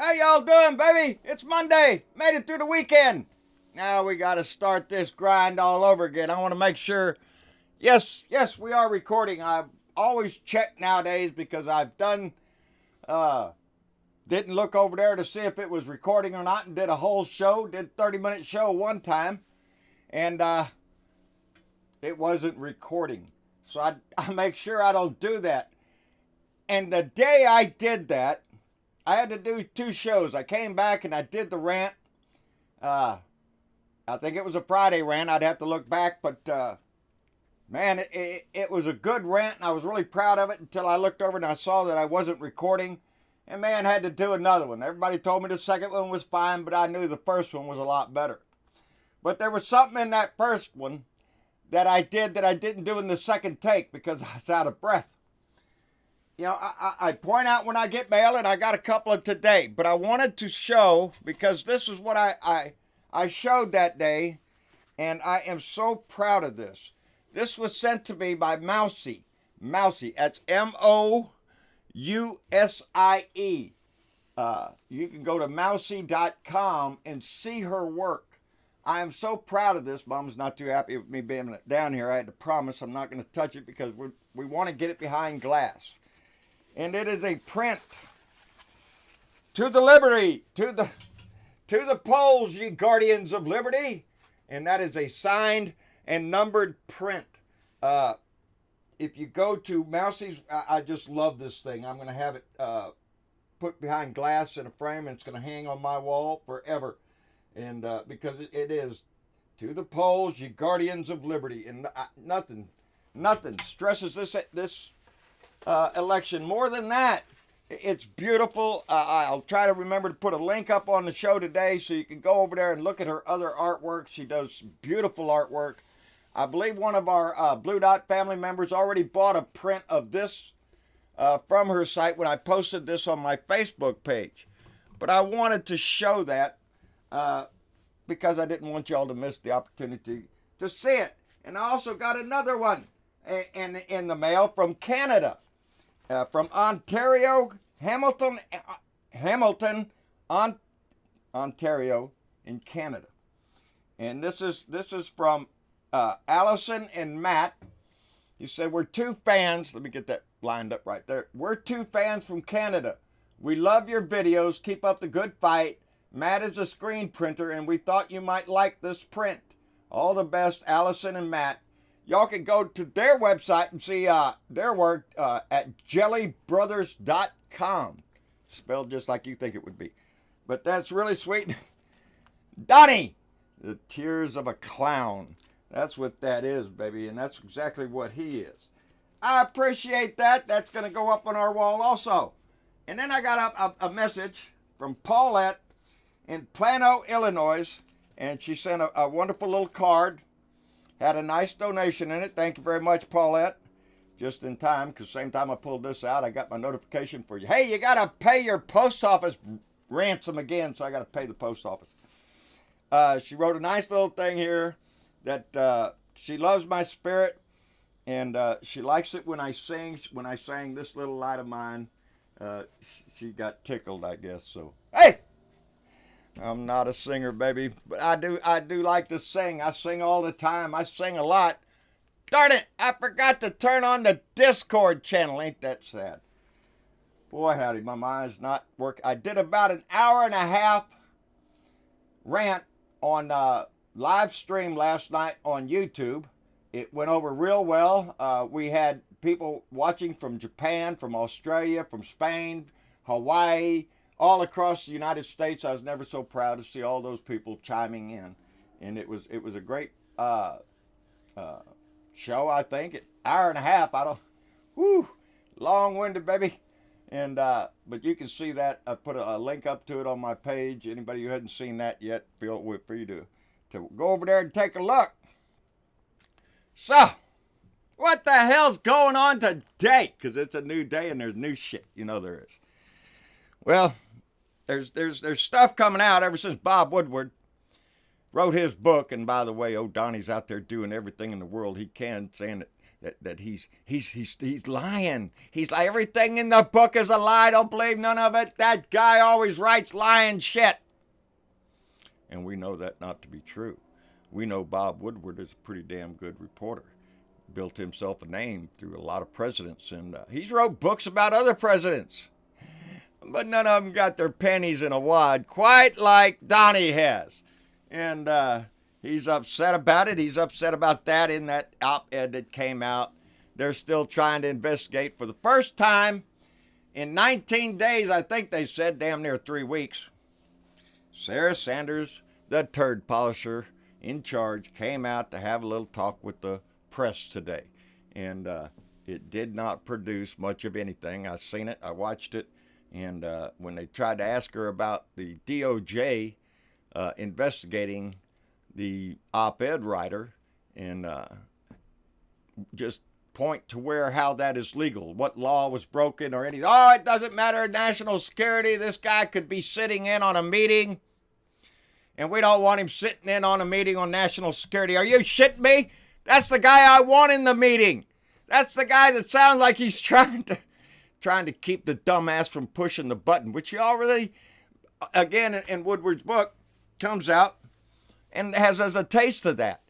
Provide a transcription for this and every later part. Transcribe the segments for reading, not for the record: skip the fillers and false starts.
How y'all doing, baby? It's Monday. Made it through the weekend. Now we got to start this grind all over again. I want to make sure. Yes, we are recording. I always check nowadays because I've didn't look over there to see if it was recording or not, and did a whole show, did 30-minute show one time, and it wasn't recording. So I make sure I don't do that. And the day I did that, I had to do 2 shows. I came back and I did the rant. I think it was a Friday rant. I'd have to look back, but man, it was a good rant, and I was really proud of it until I looked over and I saw that I wasn't recording. And man, had to do another one. Everybody told me the second one was fine, but I knew the first one was a lot better. But there was something in that first one that I did that I didn't do in the second take because I was out of breath. You know, I point out when I get mail, and I got a couple of today, but I wanted to show, because this is what I showed that day, and I am so proud of this. This was sent to me by Mousy. Mousy, that's Mousie. You can go to mousy.com and see her work. I am so proud of this. Mom's not too happy with me being down here. I had to promise I'm not going to touch it because we want to get it behind glass. And it is a print. To the liberty, to the polls, ye guardians of liberty. And that is a signed and numbered print. If you go to Mousy's, I just love this thing. I'm going to have it put behind glass in a frame, and it's going to hang on my wall forever. And because it is, to the polls, ye guardians of liberty. And nothing stresses this election more than that. It's beautiful. I'll try to remember to put a link up on the show today so you can go over there and look at her other artwork. She does beautiful artwork. I believe one of our Blue Dot family members already bought a print of this from her site when I posted this on my Facebook page. But I wanted to show that because I didn't want y'all to miss the opportunity to see it. And I also got another one in the mail from Canada. From Ontario, Hamilton, Ontario, in Canada, and this is from Allison and Matt. You said we're 2 fans. Let me get that lined up right there. We're 2 fans from Canada. We love your videos. Keep up the good fight. Matt is a screen printer, and we thought you might like this print. All the best, Allison and Matt. Y'all can go to their website and see their work at jellybrothers.com. Spelled just like you think it would be. But that's really sweet. Donnie, the tears of a clown. That's what that is, baby. And that's exactly what he is. I appreciate that. That's going to go up on our wall also. And then I got a message from Paulette in Plano, Illinois. And she sent a wonderful little card. Had a nice donation in it. Thank you very much, Paulette. Just in time, because same time I pulled this out, I got my notification for you. Hey, you got to pay your post office ransom again, so I got to pay the post office. She wrote a nice little thing here that she loves my spirit, and she likes it when I sing. When I sang This Little Light of Mine, she got tickled, I guess. So, hey! I'm not a singer, baby, but I do like to sing. I sing all the time. I sing a lot. Darn it, I forgot to turn on the Discord channel. Ain't that sad? Boy, howdy, my mind's not working. I did about an hour and a half rant on live stream last night on YouTube. It went over real well. We had people watching from Japan, from Australia, from Spain, Hawaii, all across the United States. I was never so proud to see all those people chiming in, and it was a great show. I think an hour and a half. Long-winded, baby. And but you can see that. I put a link up to it on my page. Anybody who hadn't seen that yet, feel free to go over there and take a look. So, what the hell's going on today? Because it's a new day and there's new shit. You know there is. Well, there's stuff coming out ever since Bob Woodward wrote his book. And by the way, Donnie's out there doing everything in the world he can, saying that that he's lying. He's like, everything in the book is a lie. Don't believe none of it. That guy always writes lying shit. And we know that not to be true. We know Bob Woodward is a pretty damn good reporter. Built himself a name through a lot of presidents, and he's wrote books about other presidents. But none of them got their pennies in a wad quite like Donnie has. And he's upset about it. He's upset about that in that op-ed that came out. They're still trying to investigate for the first time in 19 days, I think they said, damn near 3 weeks. Sarah Sanders, the turd polisher in charge, came out to have a little talk with the press today. And it did not produce much of anything. I seen it. I watched it. And when they tried to ask her about the DOJ investigating the op-ed writer and just point to how that is legal, what law was broken or anything. Oh, it doesn't matter, national security. This guy could be sitting in on a meeting, and we don't want him sitting in on a meeting on national security. Are you shitting me? That's the guy I want in the meeting. That's the guy that sounds like he's trying to keep the dumbass from pushing the button, which he already, again, in Woodward's book, comes out and has as a taste of that.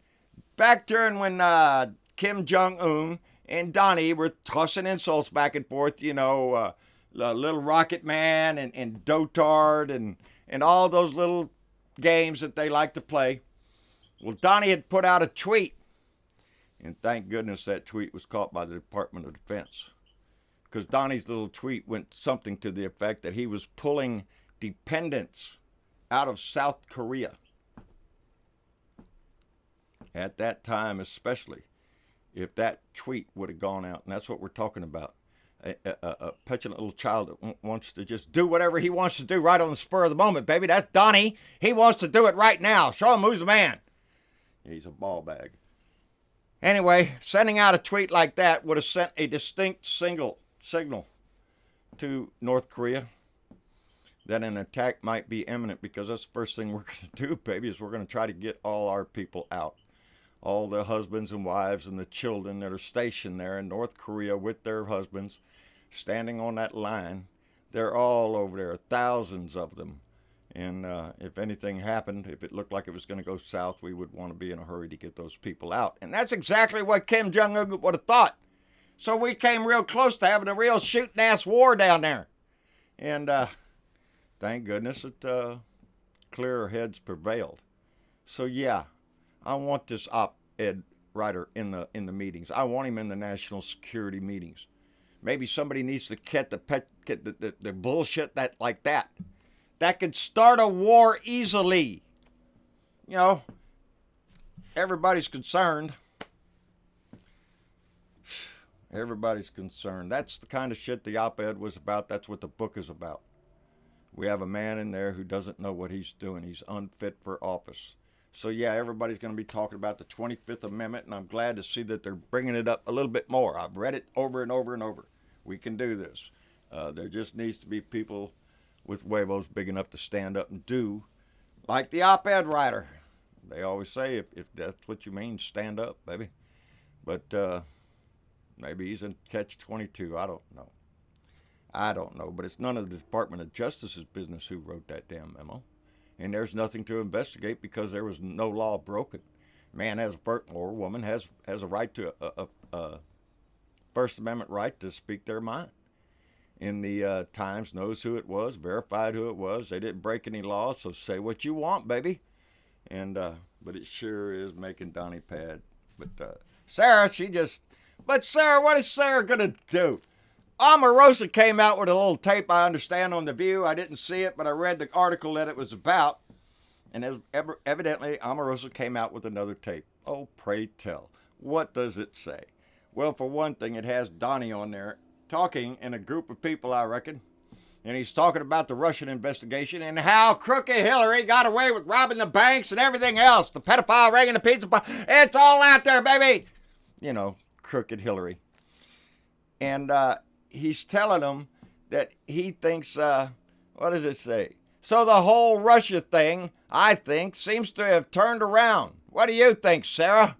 Back during when Kim Jong-un and Donnie were tossing insults back and forth, Little Rocket Man and Dotard and all those little games that they like to play. Well, Donnie had put out a tweet, and thank goodness that tweet was caught by the Department of Defense. Because Donnie's little tweet went something to the effect that he was pulling dependents out of South Korea. At that time especially, if that tweet would have gone out, and that's what we're talking about, a petulant little child that wants to just do whatever he wants to do right on the spur of the moment, baby. That's Donnie. He wants to do it right now. Show him who's the man. He's a ball bag. Anyway, sending out a tweet like that would have sent a distinct signal to North Korea that an attack might be imminent, because that's the first thing we're going to do, baby, is we're going to try to get all our people out. All the husbands and wives and the children that are stationed there in North Korea with their husbands, standing on that line. They're all over there, thousands of them. And if anything happened, if it looked like it was going to go south, we would want to be in a hurry to get those people out. And that's exactly what Kim Jong-un would have thought. So we came real close to having a real shooting-ass war down there. And thank goodness that clearer heads prevailed. So yeah, I want this op-ed writer in the meetings. I want him in the national security meetings. Maybe somebody needs to get the bullshit like that. That could start a war easily. Everybody's concerned. Everybody's concerned. That's the kind of shit the op-ed was about. That's what the book is about. We have a man in there who doesn't know what he's doing. He's unfit for office. So yeah, everybody's going to be talking about the 25th Amendment, and I'm glad to see that they're bringing it up a little bit more. I've read it over and over and over. We can do this. There just needs to be people with huevos big enough to stand up and do like the op-ed writer. They always say, if that's what you mean, stand up, baby. But maybe he's in catch-22. I don't know, but it's none of the Department of Justice's business who wrote that damn memo. And there's nothing to investigate because there was no law broken. Man has or woman has a right to a First Amendment right to speak their mind. And the Times knows who it was, verified who it was. They didn't break any laws, so say what you want, baby. And but it sure is making Donnie pad. But Sarah, But Sarah, what is Sarah gonna do? Omarosa came out with a little tape, I understand, on The View. I didn't see it, but I read the article that it was about. And evidently, Omarosa came out with another tape. Oh, pray tell. What does it say? Well, for one thing, it has Donnie on there talking in a group of people, I reckon. And he's talking about the Russian investigation and how crooked Hillary got away with robbing the banks and everything else. The pedophile ring and the pizza pie. It's all out there, baby. Crooked Hillary. And he's telling them that he thinks, what does it say? So the whole Russia thing, I think, seems to have turned around. What do you think, Sarah?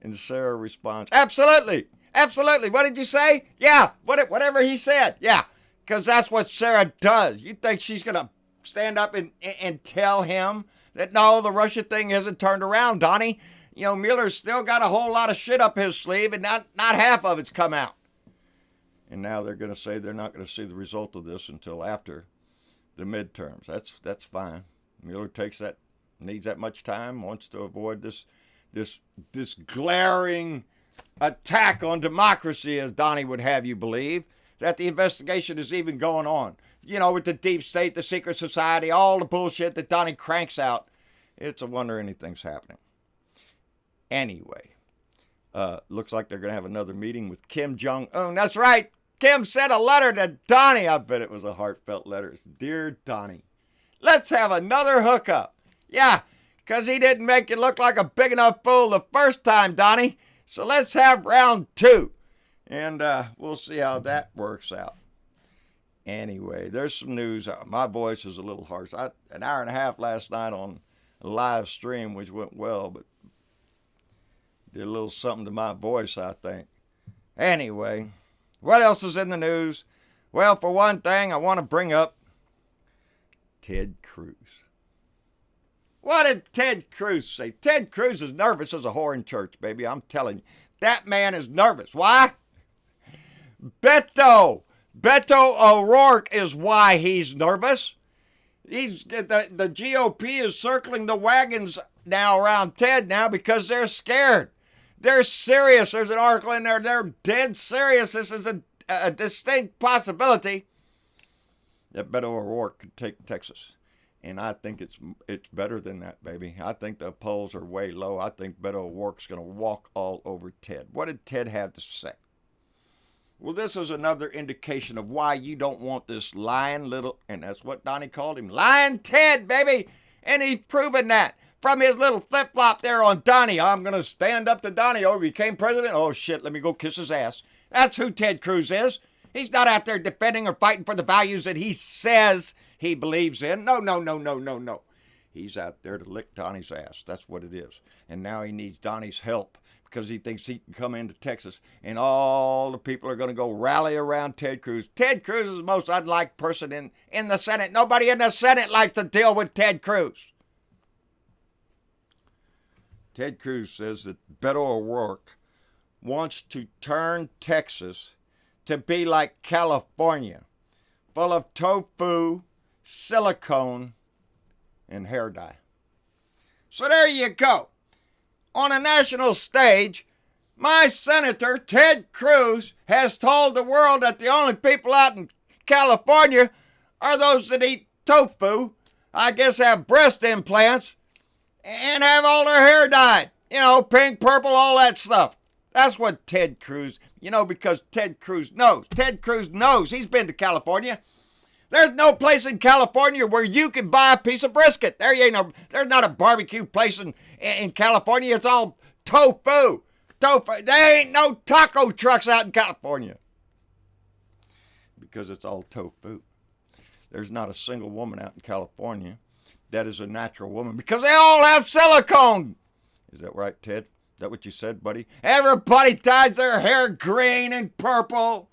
And Sarah responds, absolutely, absolutely. What did you say? Yeah, whatever he said. Yeah, because that's what Sarah does. You think she's going to stand up and tell him that, no, the Russia thing hasn't turned around, Donnie? You know, Mueller's still got a whole lot of shit up his sleeve, and not half of it's come out. And now they're going to say they're not going to see the result of this until after the midterms. That's fine. Mueller needs that much time, wants to avoid this glaring attack on democracy, as Donnie would have you believe, that the investigation is even going on. You know, with the deep state, the secret society, all the bullshit that Donnie cranks out. It's a wonder anything's happening. Anyway, looks like they're going to have another meeting with Kim Jong-un. That's right. Kim sent a letter to Donnie. I bet it was a heartfelt letter. It's, Dear Donnie, let's have another hookup. Yeah, because he didn't make you look like a big enough fool the first time, Donnie. So let's have round 2. And we'll see how that works out. Anyway, there's some news. My voice is a little harsh. An hour and a half last night on a live stream, which went well, but did a little something to my voice, I think. Anyway, what else is in the news? Well, for one thing, I want to bring up Ted Cruz. What did Ted Cruz say? Ted Cruz is nervous as a whore in church, baby. I'm telling you. That man is nervous. Why? Beto O'Rourke is why he's nervous. The GOP is circling the wagons now around Ted now because they're scared. They're serious. There's an article in there. They're dead serious. This is a distinct possibility that Beto O'Rourke could take Texas. And I think it's better than that, baby. I think the polls are way low. I think Beto O'Rourke's going to walk all over Ted. What did Ted have to say? Well, this is another indication of why you don't want this lying little, and that's what Donnie called him, lying Ted, baby. And he's proven that from his little flip-flop there on Donnie. I'm going to stand up to Donnie. Oh, he became president? Oh, shit, let me go kiss his ass. That's who Ted Cruz is. He's not out there defending or fighting for the values that he says he believes in. No. He's out there to lick Donnie's ass. That's what it is. And now he needs Donnie's help because he thinks he can come into Texas and all the people are going to go rally around Ted Cruz. Ted Cruz is the most unliked person in the Senate. Nobody in the Senate likes to deal with Ted Cruz. Ted Cruz says that Beto O'Rourke wants to turn Texas to be like California, full of tofu, silicone, and hair dye. So there you go. On a national stage, my senator, Ted Cruz, has told the world that the only people out in California are those that eat tofu, I guess have breast implants, and have all their hair dyed. You know, pink, purple, all that stuff. That's what Ted Cruz, because Ted Cruz knows. Ted Cruz knows. He's been to California. There's no place in California where you can buy a piece of brisket. There's not a barbecue place in California. It's all tofu. There ain't no taco trucks out in California because it's all tofu. There's not a single woman out in California that is a natural woman because they all have silicone. Is that right, Ted? Is that what you said, buddy? Everybody dyes their hair green and purple.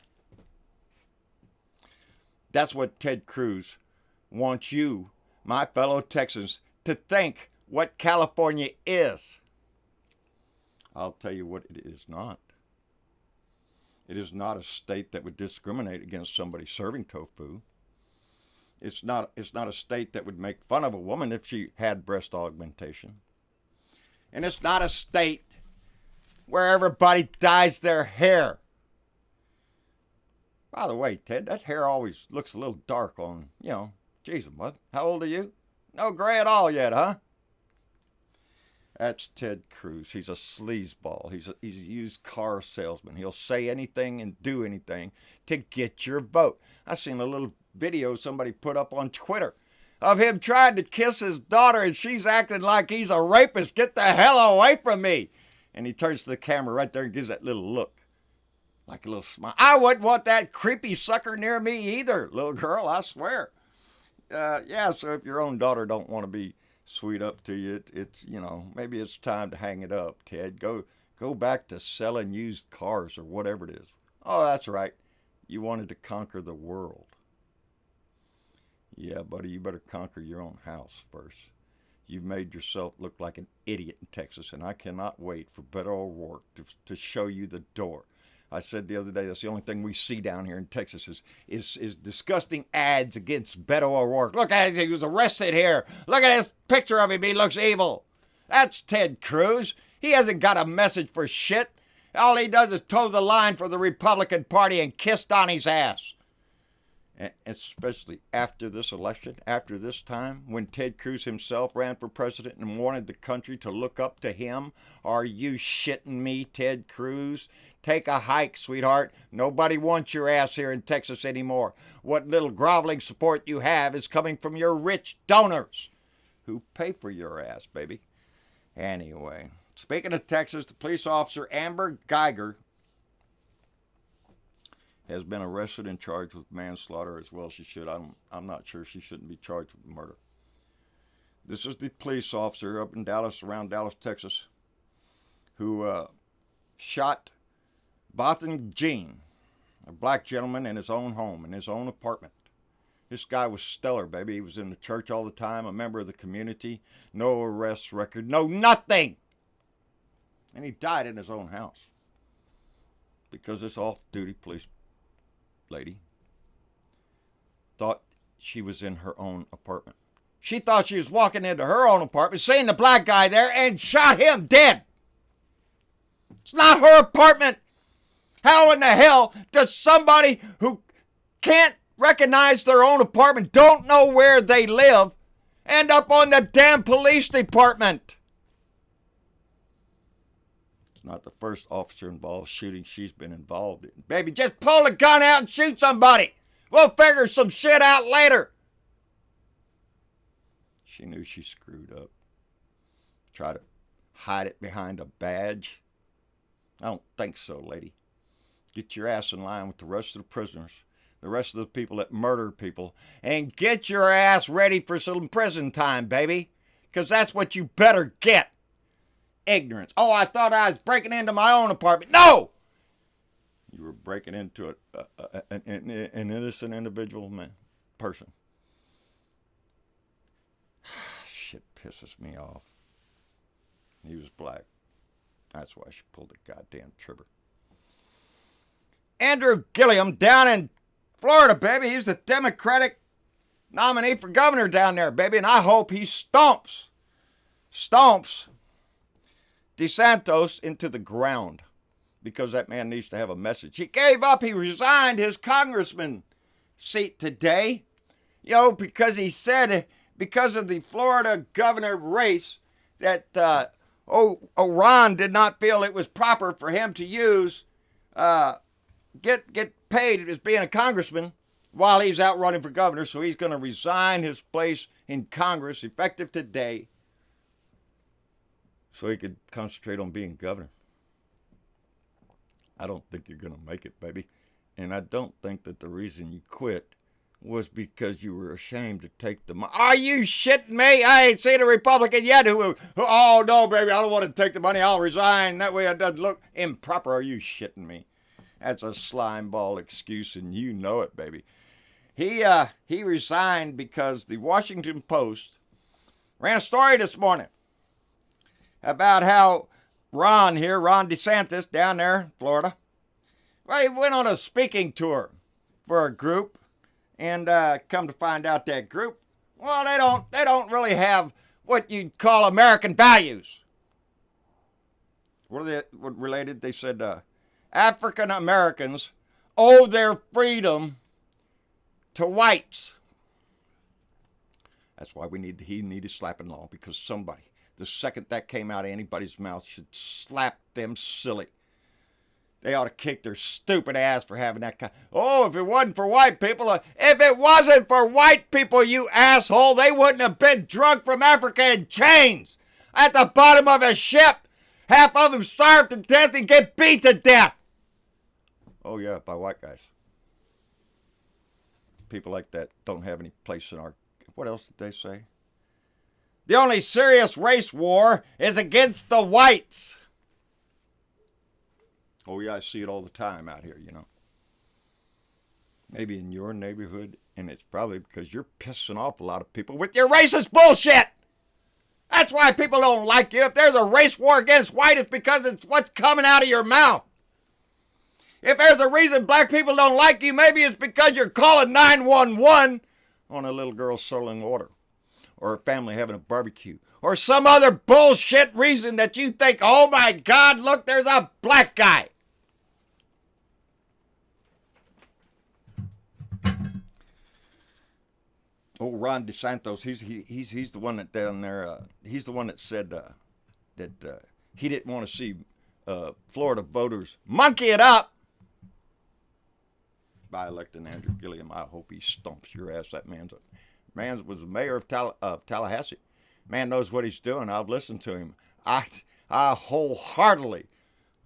That's what Ted Cruz wants you, my fellow Texans, to think what California is. I'll tell you what it is not. It is not a state that would discriminate against somebody serving tofu. It's not a state that would make fun of a woman if she had breast augmentation. And it's not a state where everybody dyes their hair. By the way, Ted, that hair always looks a little dark on, geez, what? How old are you? No gray at all yet, huh? That's Ted Cruz. He's a sleazeball. He's a used car salesman. He'll say anything and do anything to get your vote. I seen a little video somebody put up on Twitter of him trying to kiss his daughter and she's acting like he's a rapist. Get the hell away from me. And he turns to the camera right there and gives that little look. Like a little smile. I wouldn't want that creepy sucker near me either, little girl, I swear. So if your own daughter don't want to be sweet up to you, it's maybe it's time to hang it up, Ted. Go Go back to selling used cars or whatever it is. Oh, that's right. You wanted to conquer the world. Yeah, buddy, you better conquer your own house first. You've made yourself look like an idiot in Texas, and I cannot wait for Beto O'Rourke to show you the door. I said the other day, that's the only thing we see down here in Texas is disgusting ads against Beto O'Rourke. Look at him, he was arrested here. Look at this picture of him, he looks evil. That's Ted Cruz. He hasn't got a message for shit. All he does is toe the line for the Republican Party and kiss Donnie's ass. And especially after this election, after this time, when Ted Cruz himself ran for president and wanted the country to look up to him. Are you shitting me, Ted Cruz? Take a hike, sweetheart. Nobody wants your ass here in Texas anymore. What little groveling support you have is coming from your rich donors who pay for your ass, baby. Anyway, speaking of Texas, the police officer Amber Geiger has been arrested and charged with manslaughter as well. She should. I'm not sure she shouldn't be charged with murder. This is the police officer up in Dallas, around Dallas, Texas, who shot Bothan Jean, a black gentleman, in his own home, in his own apartment. This guy was stellar, baby. He was in the church all the time, a member of the community, no arrest record, no nothing. And he died in his own house because this off-duty police lady thought she was in her own apartment. She thought she was walking into her own apartment, seeing the black guy there, and shot him dead. It's not her apartment. How in the hell does somebody who can't recognize their own apartment, don't know where they live, end up on the damn police department? It's not the first officer involved shooting she's been involved in. Baby, just pull the gun out and shoot somebody. We'll figure some shit out later. She knew she screwed up. Try to hide it behind a badge. I don't think so, lady. Get your ass in line with the rest of the prisoners, the rest of the people that murder people, and get your ass ready for some prison time, baby. Because that's what you better get. Ignorance. Oh, I thought I was breaking into my own apartment. No! You were breaking into an innocent individual person. Shit pisses me off. He was black. That's why she pulled the goddamn trigger. Andrew Gillum down in Florida, baby. He's the Democratic nominee for governor down there, baby. And I hope he stomps DeSantis into the ground, because that man needs to have a message. He gave up. He resigned his congressman seat today, because he said, because of the Florida governor race, that Ron did not feel it was proper for him to use get paid as being a congressman while he's out running for governor. So he's going to resign his place in Congress effective today so he could concentrate on being governor. I don't think you're going to make it, baby. And I don't think that the reason you quit was because you were ashamed to take the money. Are you shitting me? I ain't seen a Republican yet who, oh no, baby, I don't want to take the money. I'll resign. That way it doesn't look improper. Are you shitting me? That's a slime ball excuse, and you know it, baby. He resigned because the Washington Post ran a story this morning about how Ron DeSantis down there in Florida, well, he went on a speaking tour for a group, and come to find out that group, well, they don't really have what you'd call American values. What related? They said African Americans owe their freedom to whites. That's why he needed slapping law, because somebody, the second that came out of anybody's mouth, should slap them silly. They ought to kick their stupid ass for having that kind. Oh, if it wasn't for white people, you asshole, they wouldn't have been drugged from Africa in chains at the bottom of a ship. Half of them starved to death and get beat to death. Oh yeah, by white guys. People like that don't have any place in our... What else did they say? The only serious race war is against the whites. Oh, yeah, I see it all the time out here, you know. Maybe in your neighborhood, and it's probably because you're pissing off a lot of people with your racist bullshit. That's why people don't like you. If there's a race war against white, it's because it's what's coming out of your mouth. If there's a reason black people don't like you, maybe it's because you're calling 911 on a little girl stolen water, or a family having a barbecue, or some other bullshit reason that you think, oh my God, look, there's a black guy. Oh, Ron DeSantis, he's the one that down there. He's the one that said that he didn't want to see Florida voters monkey it up by electing Andrew Gillum. I hope he stumps your ass. That man was the mayor of Tallahassee. Man knows what he's doing. I've listened to him. I wholeheartedly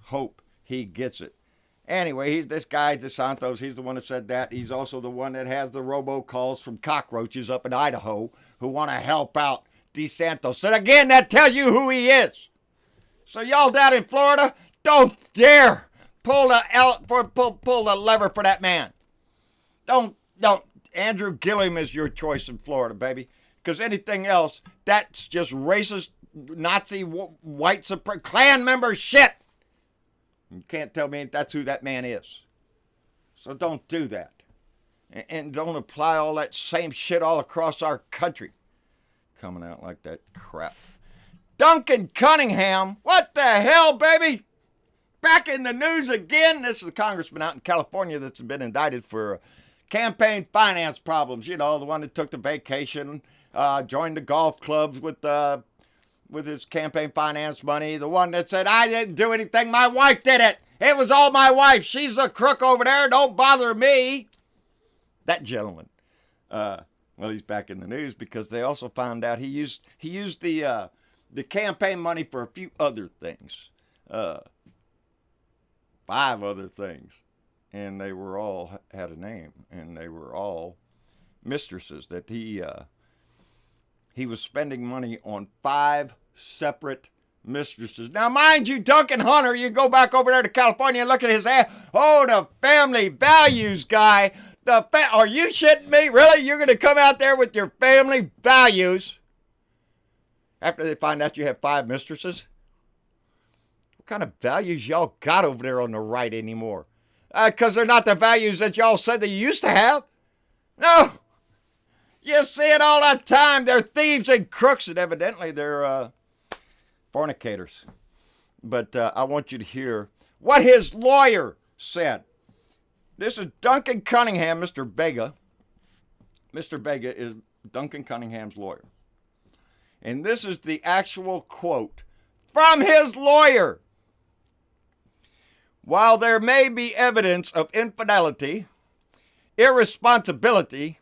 hope he gets it. Anyway, he's this guy, DeSantis. He's the one that said that. He's also the one that has the robocalls from cockroaches up in Idaho who want to help out DeSantis. And again, that tells you who he is. So y'all down in Florida, don't dare pull the lever for that man. Don't. Andrew Gillum is your choice in Florida, baby. Because anything else, that's just racist, Nazi, white supremacist, Klan member shit. You can't tell me that's who that man is. So don't do that. And don't apply all that same shit all across our country. Coming out like that crap. Duncan Cunningham, what the hell, baby? Back in the news again. This is a congressman out in California that's been indicted for campaign finance problems. You know, the one that took the vacation, joined the golf clubs with his campaign finance money. The one that said, I didn't do anything, my wife did it. It was all my wife. She's a crook over there. Don't bother me. That gentleman. Well, he's back in the news because they also found out he used the campaign money for a few other things. 5 other things. And they were all had a name. And they were all mistresses that he was spending money on 5 separate mistresses. Now, mind you, Duncan Hunter, you go back over there to California and look at his ass. Oh, the family values guy. Are you shitting me? Really? You're going to come out there with your family values after they find out you have 5 mistresses? What kind of values y'all got over there on the right anymore? Because they're not the values that y'all said they used to have. No. You see it all the time. They're thieves and crooks, and evidently they're fornicators. But I want you to hear what his lawyer said. This is Duncan Cunningham, Mr. Vega. Mr. Vega is Duncan Cunningham's lawyer. And this is the actual quote from his lawyer. While there may be evidence of infidelity, irresponsibility,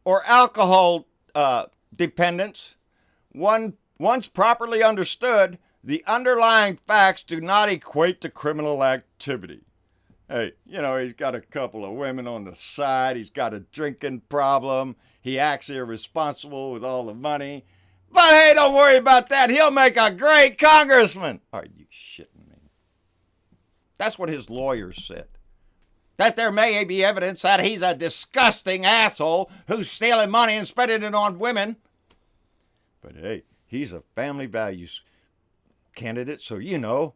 or alcohol dependence, once properly understood, the underlying facts do not equate to criminal activity. Hey, you know, he's got a couple of women on the side. He's got a drinking problem. He acts irresponsible with all the money. But hey, don't worry about that. He'll make a great congressman. Are you shitting me? That's what his lawyers said. That there may be evidence that he's a disgusting asshole who's stealing money and spending it on women. But hey, he's a family values candidate, so you know,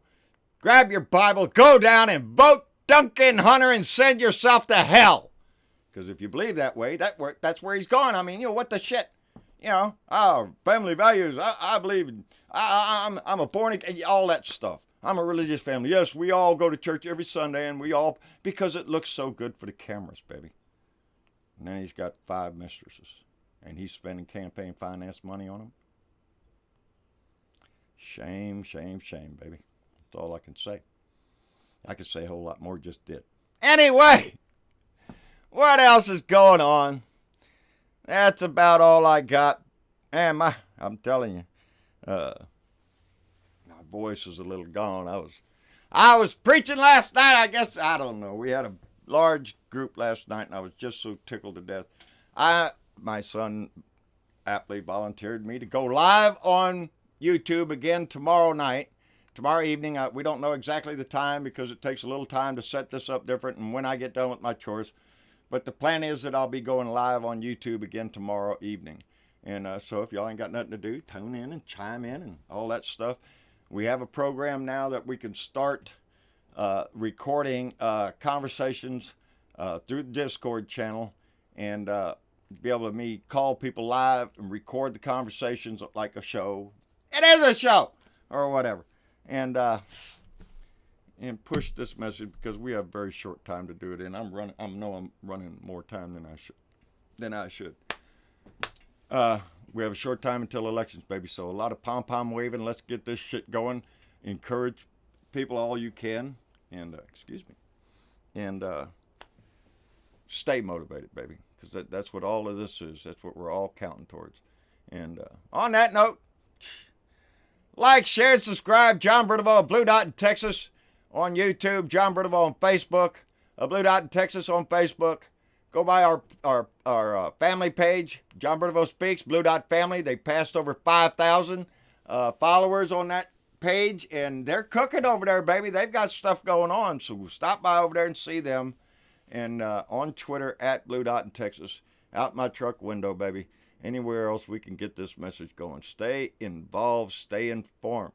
grab your Bible, go down and vote Duncan Hunter and send yourself to hell. Because if you believe that way, that's where he's going. I mean, you know, what the shit? You know, family values, I believe, I'm a born again, all that stuff. I'm a religious family. Yes, we all go to church every Sunday, and because it looks so good for the cameras, baby. And then he's got 5 mistresses, and he's spending campaign finance money on them. Shame, shame, shame, baby. That's all I can say. I could say a whole lot more, just did. Anyway, what else is going on? That's about all I got. And I'm telling you, my voice is a little gone. I was preaching last night, I guess. I don't know. We had a large group last night, and I was just so tickled to death. My son aptly volunteered me to go live on YouTube again tomorrow night tomorrow evening. We don't know exactly the time because it takes a little time to set this up different and when I get done with my chores. But the plan is that I'll be going live on YouTube again tomorrow evening. And so if y'all ain't got nothing to do, tune in and chime in and all that stuff. We have a program now that we can start recording conversations through the Discord channel and be able to call people live and record the conversations like a show. It is a show or whatever. And push this message because we have very short time to do it in. I'm running more time than I should. We have a short time until elections, baby. So a lot of pom-pom waving. Let's get this shit going. Encourage people all you can. And, and stay motivated, baby. Because that's what all of this is. That's what we're all counting towards. And on that note, like, share, and subscribe. John Bertavaux, Blue Dot in Texas on YouTube. John Bertavaux on Facebook. Blue Dot in Texas on Facebook. Go by our family page, John Bertavaux Speaks, Blue Dot Family. They passed over 5,000 followers on that page, and they're cooking over there, baby. They've got stuff going on, so stop by over there and see them. And on Twitter, at Blue Dot in Texas, out my truck window, baby. Anywhere else we can get this message going. Stay involved, stay informed,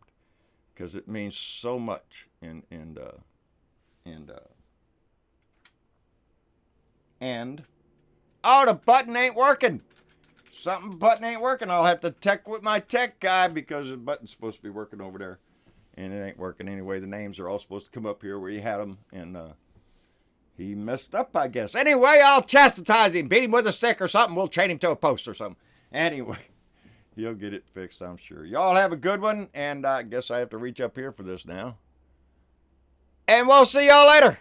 because it means so much. Oh, the button ain't working. Button ain't working. I'll have to tech with my tech guy because the button's supposed to be working over there. And it ain't working anyway. The names are all supposed to come up here where you had them. And he messed up, I guess. Anyway, I'll chastise him. Beat him with a stick or something. We'll chain him to a post or something. Anyway, he'll get it fixed, I'm sure. Y'all have a good one. And I guess I have to reach up here for this now. And we'll see y'all later.